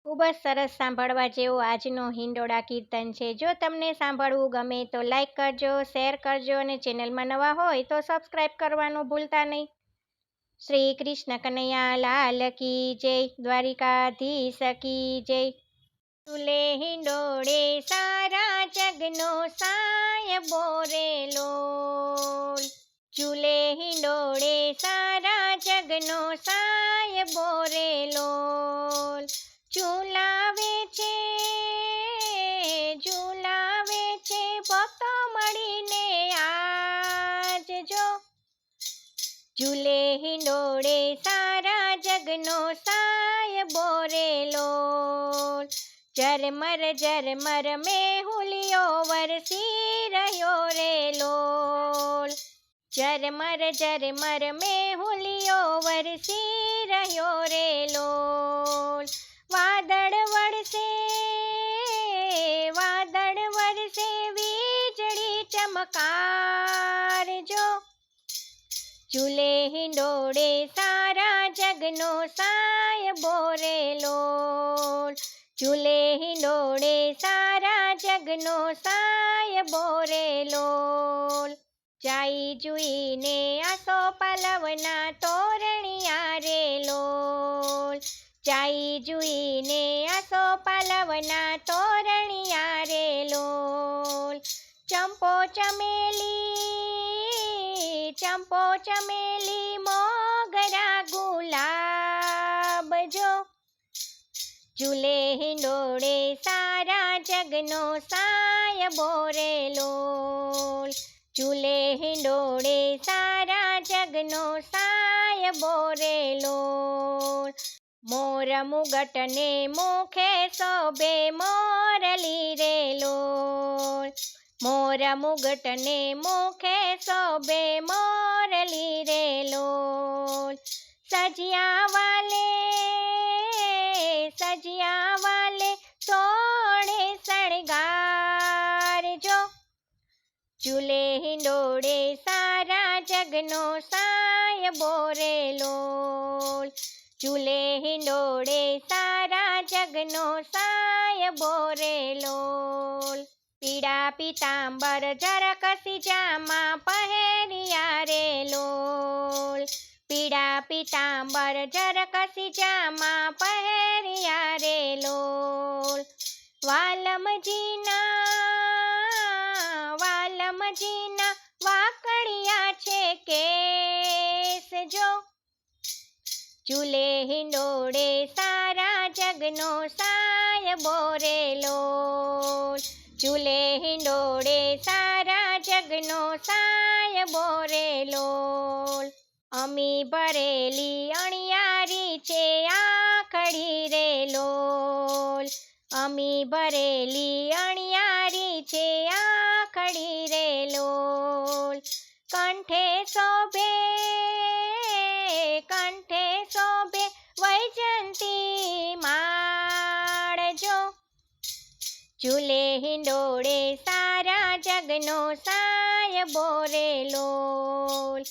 ખૂબ જ સરસ સાંભળવા જેવો આજનો હિંડોળા કીર્તન છે. જો તમને સાંભળવું ગમે તો લાઈક કરજો, શેર કરજો અને ચેનલમાં નવા હોય તો સબસ્ક્રાઈબ કરવાનું ભૂલતા નહીં. શ્રી કૃષ્ણ કનૈયા લાલ કી જય, દ્વારિકાધીશ કી જય. ઝૂલે હિંડોળે સારા જગનો સાયબો રે લોલ. ઝૂલે હિંડોળે સારા જગનો સાયબો રે લોલ. ઝૂલાવે છે ભક્તો મળીને આજ જો. ઝૂલે હિંડોળે સારા જગનો સાયબો રે લોલ. ઝરમર મેહુલિયો વરસી રહ્યો રે લોલ. ઝરમર મેહુલિયો વરસી રહ્યો રે લોલ. વાદળ વરસે વીજળી ચમકાર જો. ઝૂલે હિંડોળે સારા જગનો સાયબો રે લોલ. ઝૂલે હિંડોળે સારા જગનો સાયબો રે લોલ. જાઈ જુઈને આસો પાલવના તોરણિયા રે લોલ. જાઈ જુઈને આસો પાલવના તોરણિયા રે લોલ. ચંપો ચમેલી મોગરા ગુલાબ જો. ઝૂલે હિંડોળે સારા જગનો સાયબો રે લોલ. ઝૂલે હિંડોળે સારા જગનો સાયબો રે લોલ. મોર મુગટને મુખે શોભે મોરલી રે લોલ. મોર મુગટને મુખે શોભે મોરલી રે લોલ. સજિયા વાલે સોળે શણગાર જો. ઝૂલે હિંડોળે સારા જગનો સાયબો રે લોલ. ઝૂલે હિંડોળે સારા જગનો સાયબો રે લોલ. પીળા પીતાંબર ઝરકસી જામા પહેર્યા રે લોલ. પીળા પીતાંબર ઝરકસી જામા પહેર્યા રે લોલ. વાલમજીના વાકડિયા છે કેસ જો. ઝૂલે હિંડોળે સારા જગનો સાયબો રે લોલ. ઝૂલે હિંડોળે સારા જગનો સાયબો રે લોલ. અમી ભરેલી અણિયારી છે આખડી રે લોલ. અમી ભરેલી અણિયારી છે આખડી રે લોલ. કંઠે શોભે વૈજંતી માળ જો. ઝૂલે હિંડોળે સારા જગનો સાયબો રે લોલ.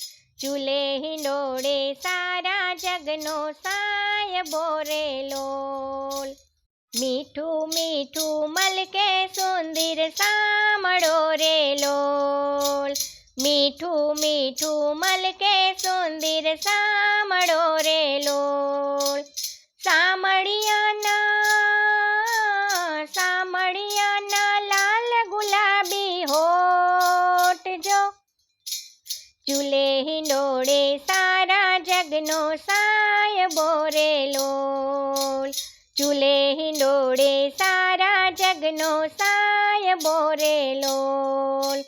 ઝૂલે હિંડોળે સારા જગનો સાયબો રે લોલ. મીઠું મલકે સુંદર સાંભળો રે લોલ. મીઠું મલકે સુંદર સાંભળો રે લોલ. સામળિયાના લાલ ગુલાબી હોઠ જો. ઝૂલે હિંડોળે સારા જગનો સાયબો રે લોલ. ઝૂલે હિંડોળે સારા જગનો સાયબો રે લોલ.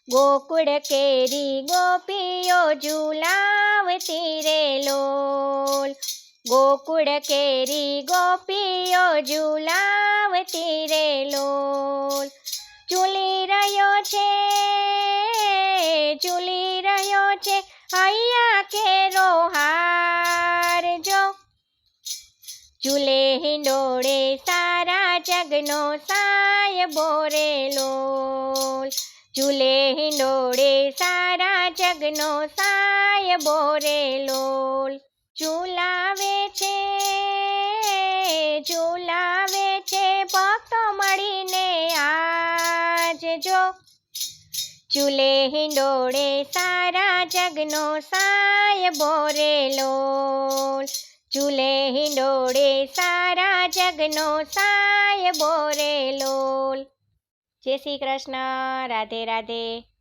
ગોકુળ કેરી ગોપીઓ ઝૂલાવતી રે લોલ. ગોકુળ કેરી ગોપીઓ ઝૂલાવતી રે લોલ. ઝૂલી રહ્યો છે હૈયા કેરો હાર જો. ઝૂલે હિંડોળે સારા જગનો સાયબો રે લોલ. ઝૂલે હિંડોળે સારા જગનો સાયબો રે લોલ. ઝૂલાવે ચૂલે હિંડોળે સારા જગનો સાહેબો રે લોલ. ચૂલે હિંડોળે સારા જગનો સાહેબો રે લોલ. જય શ્રી કૃષ્ણ. રાધે રાધે.